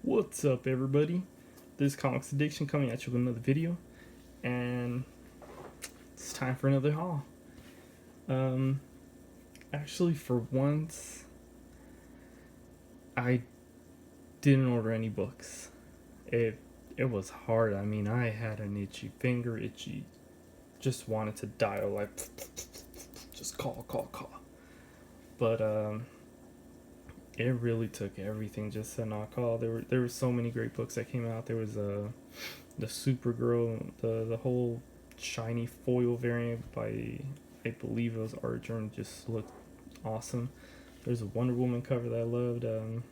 What's up, everybody? This is Comics Addiction coming at you with another video, and it's time for another haul. Actually, for once, I didn't order any books. It was hard. I mean, I had an itchy finger, just wanted to dial like, just call. But it really took everything just to not call. There were so many great books that came out. There was the Supergirl, the whole shiny foil variant by, I believe it was Art Journal, just looked awesome. There's a Wonder Woman cover that I loved. There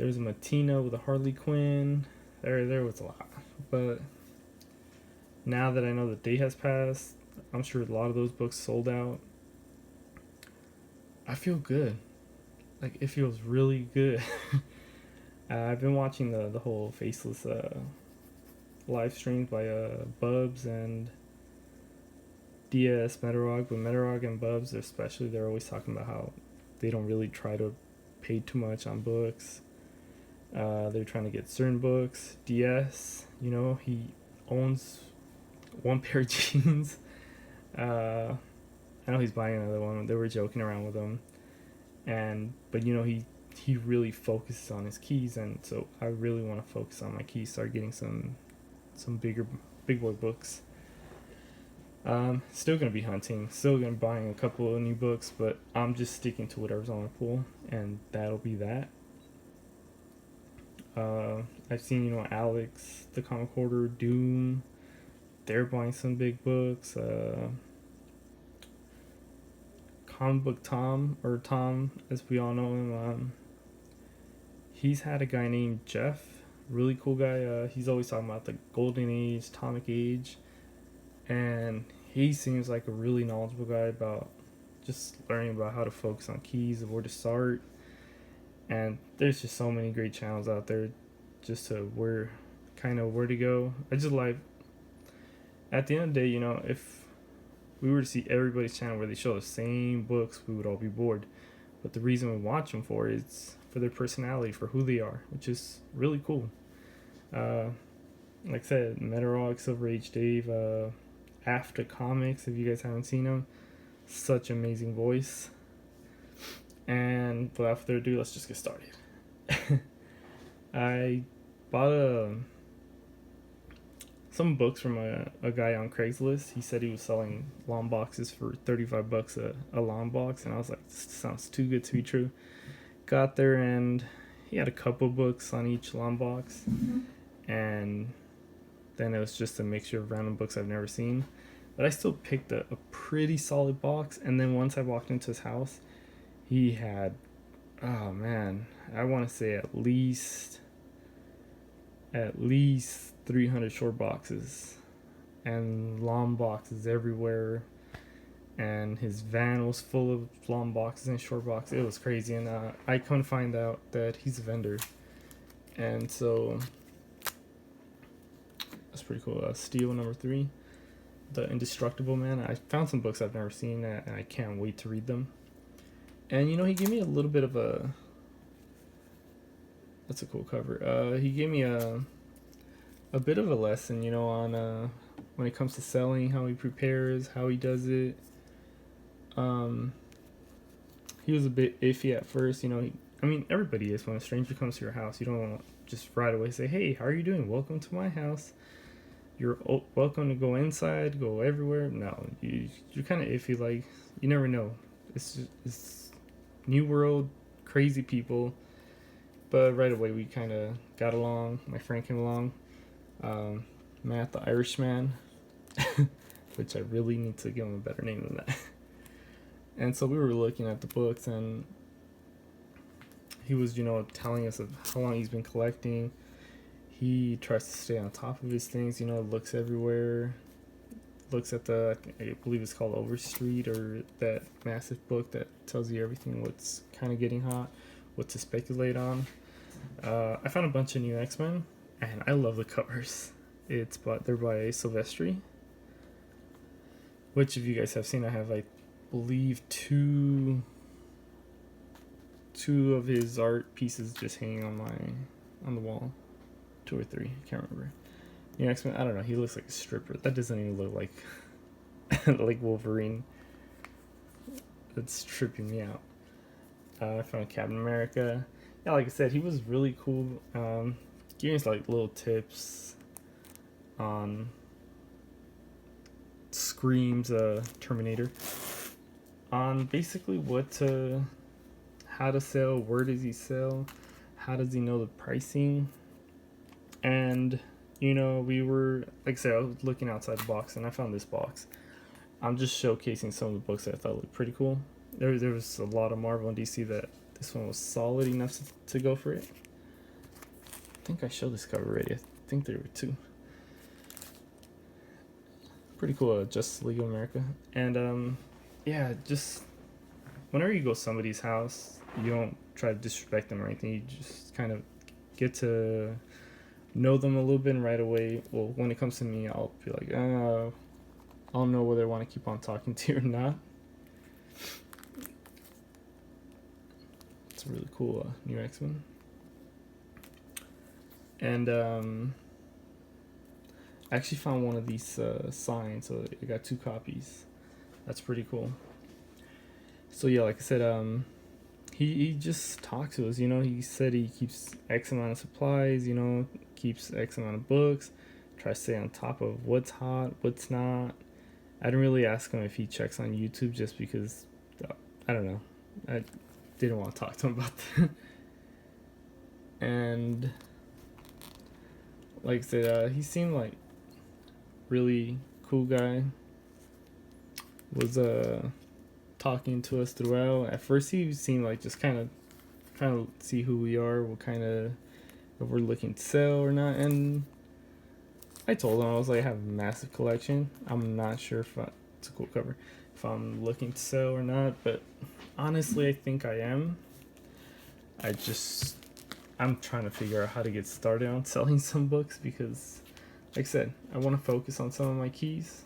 was a Matina with a Harley Quinn. There was a lot. But now that I know the day has passed, I'm sure a lot of those books sold out. I feel good. Like, it feels really good. I've been watching the whole Faceless live streams by Bubs and DS Metarog. But Metarog and Bubs especially, they're always talking about how they don't really try to pay too much on books. They're trying to get certain books. DS, he owns one pair of jeans. I know he's buying another one. They were joking around with him. But he really focuses on his keys, and so I really want to focus on my keys, start getting some big boy books. Still gonna be hunting, still gonna be buying a couple of new books, but I'm just sticking to whatever's on the pool, and that'll be that. I've seen Alex, the Comic Hoarder, Doom, they're buying some big books. Comic Book Tom, or Tom as we all know him, he's had a guy named Jeff, really cool guy. He's always talking about the Golden Age, Atomic Age, and he seems like a really knowledgeable guy about just learning about how to focus on keys and where to start. And there's just so many great channels out there just to where to go. I just like, at the end of the day, if we were to see everybody's channel where they show the same books, we would all be bored. But the reason we watch them for is for their personality, for who they are, which is really cool. Like I said, Metarog, Silver Age Dave, After Comics, if you guys haven't seen him, such amazing voice. And without further ado, let's just get started. I bought some books from a guy on Craigslist. He said he was selling long boxes for $35 a long box, and I was like, this sounds too good to be true. Got there, and he had a couple books on each long box, and then it was just a mixture of random books I've never seen. But I still picked a pretty solid box, and then once I walked into his house, he had, oh man, I want to say at least 300 short boxes and long boxes everywhere, and his van was full of long boxes and short boxes. It was crazy. And I couldn't find out that he's a vendor, and so that's pretty cool. Steel number 3, The Indestructible Man. I found some books I've never seen, and I can't wait to read them. And he gave me a little bit of a, that's a cool cover. He gave me a bit of a lesson, on when it comes to selling, how he prepares, how he does it. He was a bit iffy at first, everybody is. When a stranger comes to your house, you don't want to just right away say, hey, how are you doing? Welcome to my house. You're welcome to go inside, go everywhere. No, you're kind of iffy, like, you never know. It's new world, crazy people. But right away we kind of got along. My friend came along, Matt the Irishman, which I really need to give him a better name than that. And so we were looking at the books, and he was telling us of how long he's been collecting. He tries to stay on top of his things, looks everywhere, looks at I believe it's called Overstreet, or that massive book that tells you everything, what's kind of getting hot, what to speculate on. I found a bunch of new X-Men, and I love the covers. They're by Silvestri, which, if you guys have seen, I have, I believe, two of his art pieces just hanging on on the wall. 2 or 3, I can't remember. New X-Men, I don't know, he looks like a stripper. That doesn't even look like like Wolverine. That's tripping me out. I found Captain America. Yeah, like I said, he was really cool. Giving us like little tips on Scream's Terminator, on basically how to sell, where does he sell, how does he know the pricing, and we were, like I said, I was looking outside the box and I found this box. I'm just showcasing some of the books that I thought looked pretty cool. There was a lot of Marvel and DC that this one was solid enough to go for it. I think I showed this cover already. I think there were 2. Pretty cool, Justice League of America. And yeah, just whenever you go to somebody's house, you don't try to disrespect them or anything. You just kind of get to know them a little bit, and right away, well, when it comes to me, I'll be like, I don't know whether I want to keep on talking to you or not. It's a really cool new X-Men. And I actually found one of these signed, so I got 2 copies. That's pretty cool. So yeah, like I said, he just talks to us. He said he keeps X amount of supplies. Keeps X amount of books. Tries to stay on top of what's hot, what's not. I didn't really ask him if he checks on YouTube, just because I don't know. I didn't want to talk to him about that. And like I said, he seemed like really cool guy. Was talking to us throughout. At first he seemed like just kind of trying to see who we are, what kind of, if we're looking to sell or not. And I told him, I was like, I have a massive collection. I'm not sure if it's a cool cover, if I'm looking to sell or not, but honestly I think I am. I'm trying to figure out how to get started on selling some books, because like I said, I want to focus on some of my keys.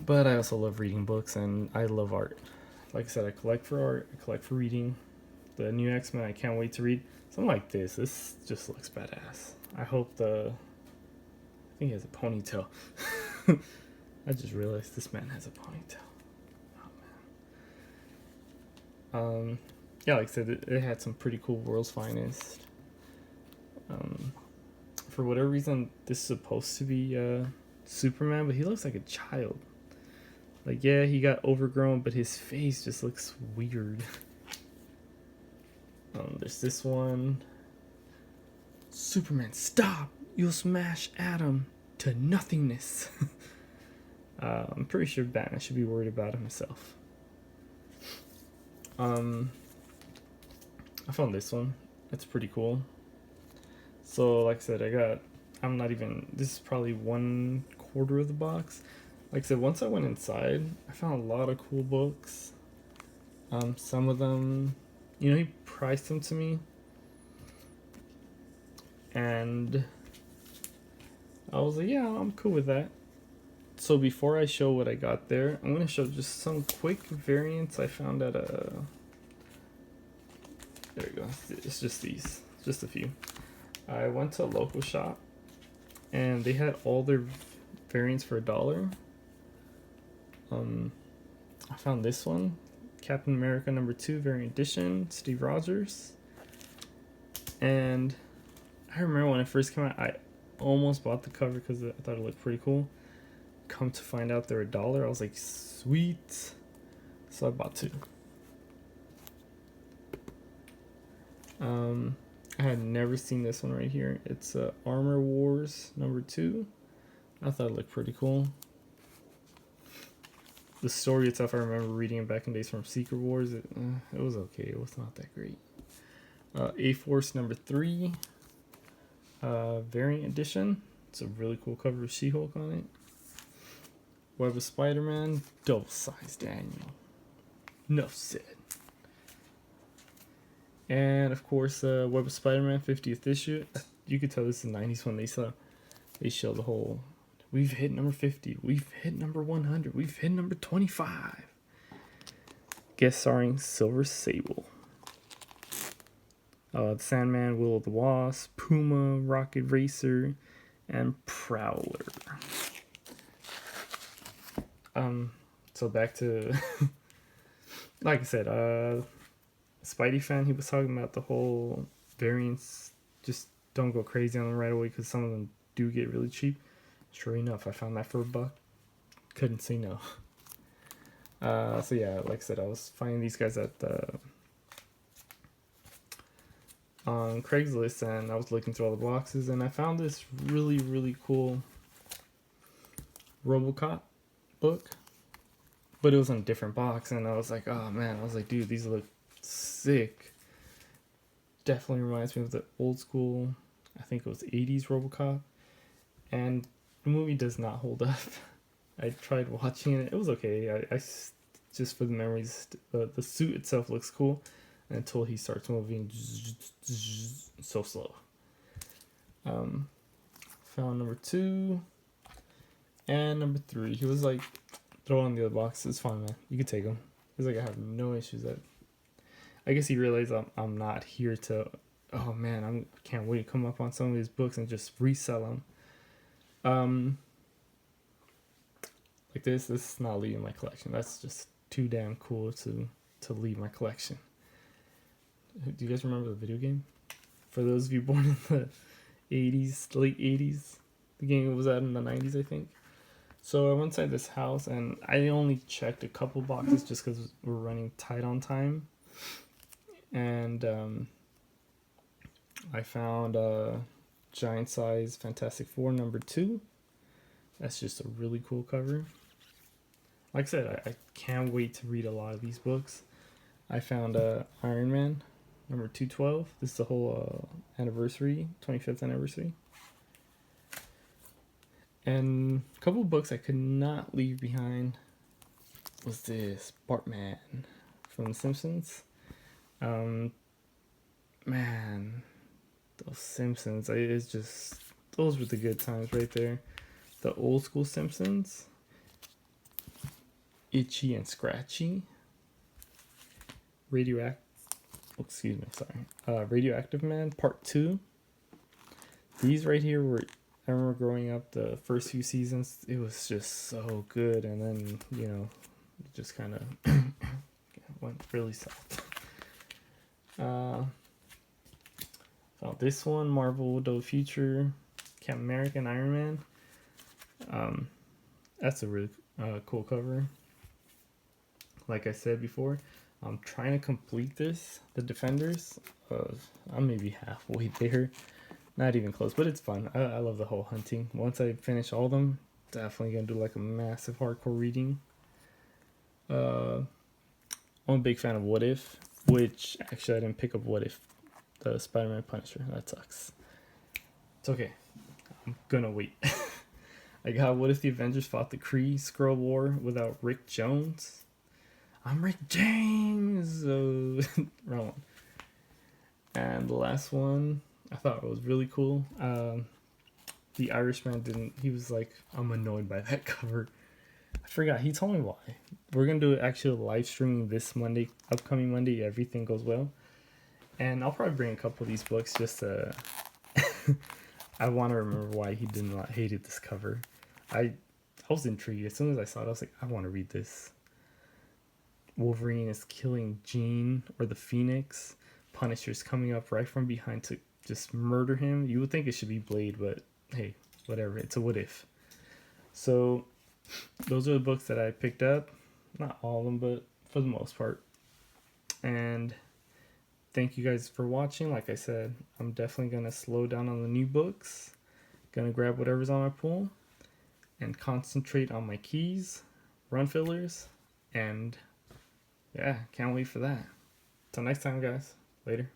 But I also love reading books, and I love art. Like I said, I collect for art, I collect for reading. The new X-Men, I can't wait to read. Something like this. This just looks badass. I hope I think he has a ponytail. I just realized this man has a ponytail. Oh man. Yeah, like I said, it had some pretty cool World's Finest. For whatever reason, this is supposed to be Superman, but he looks like a child. Like, yeah, he got overgrown, but his face just looks weird. There's this one. Superman, stop! You'll smash Atom to nothingness. I'm pretty sure Batman should be worried about himself. I found this one. It's pretty cool. So, like I said, this is probably 1/4 of the box. Like I said, once I went inside, I found a lot of cool books. Some of them, he priced them to me. And I was like, yeah, I'm cool with that. So before I show what I got there, I'm going to show just some quick variants I found at there we go. It's just these. Just a few. I went to a local shop, and they had all their variants for $1. I found this one, Captain America #2 variant edition, Steve Rogers. And I remember when it first came out, I almost bought the cover because I thought it looked pretty cool. Come to find out they're $1. I was like, sweet. So I bought 2. I had never seen this one right here. It's Armor Wars #2. I thought it looked pretty cool. The story itself, I remember reading it back in days from Secret Wars. It was okay. It was not that great. A-Force #3 variant edition. It's a really cool cover with She-Hulk on it. Web of Spider-Man, double-sized Daniel. Enough said. And of course, Web of Spider-Man 50th issue. You could tell this is the 90s when they show the whole. We've hit number 50. We've hit number 100. We've hit number 25. Guest starring Silver Sable. The Sandman, Will of the Wasp, Puma, Rocket Racer, and Prowler. So back to, like I said, Spidey fan, he was talking about the whole variants. Just don't go crazy on them right away because some of them do get really cheap. Sure enough, I found that for $1. Couldn't say no. So yeah, like I said, I was finding these guys at on Craigslist, and I was looking through all the boxes, and I found this really cool RoboCop book, but it was in a different box, and I was like, oh man, I was like, dude, these look sick. Definitely reminds me of the old school, I think it was 80s RoboCop, and the movie does not hold up. I tried watching it, it was okay. I just for the memories, the suit itself looks cool until he starts moving so slow. Found number 2 and number 3. He was like, throw on the other box, it's fine, man, you can take them. He's like, I have no issues. That I guess he realized I'm not here to, oh man, can't wait to come up on some of these books and just resell them. Like this is not leaving my collection. That's just too damn cool to leave my collection. Do you guys remember the video game? For those of you born in the 80s, late 80s, the game was out in the 90s, I think. So I went inside this house, and I only checked a couple boxes just because we're running tight on time. And I found Giant Size Fantastic Four number 2. That's just a really cool cover. Like I said, I can't wait to read a lot of these books. I found Iron Man number 212. This is the whole anniversary, 25th anniversary. And a couple of books I could not leave behind was this Bartman from The Simpsons. Man, those Simpsons, it's just, those were the good times right there. The old school Simpsons, Itchy and Scratchy, Radioactive Man Part 2. These right here were, I remember growing up, the first few seasons, it was just so good, and then, it just kind of went really south. Found this one, Marvel The Future, Captain America and Iron Man. That's a really cool cover. Like I said before, I'm trying to complete this, the Defenders. I'm maybe halfway there. Not even close, but it's fun. I love the whole hunting. Once I finish all of them, definitely gonna do like a massive hardcore reading. I'm a big fan of What If, which actually I didn't pick up What If, the Spider-Man Punisher. That sucks. It's okay. I'm gonna wait. I got What If the Avengers Fought the Kree Skrull War without Rick Jones. I'm Rick James. Wrong one. And the last one, I thought it was really cool. The Irishman didn't. He was like, I'm annoyed by that cover. I forgot. He told me why. We're gonna do actually a live streaming this Monday, upcoming Monday. Everything goes well, and I'll probably bring a couple of these books just to. I want to remember why he did not hated this cover. I was intrigued as soon as I saw it. I was like, I want to read this. Wolverine is killing Jean or the Phoenix. Punisher's coming up right from behind to just murder him. You would think it should be Blade, but hey, whatever. It's a What If. So those are the books that I picked up. Not all of them, but for the most part. And thank you guys for watching. Like I said, I'm definitely going to slow down on the new books. Gonna grab whatever's on my pool and concentrate on my keys, run fillers, and yeah, can't wait for that. Till next time, guys. Later.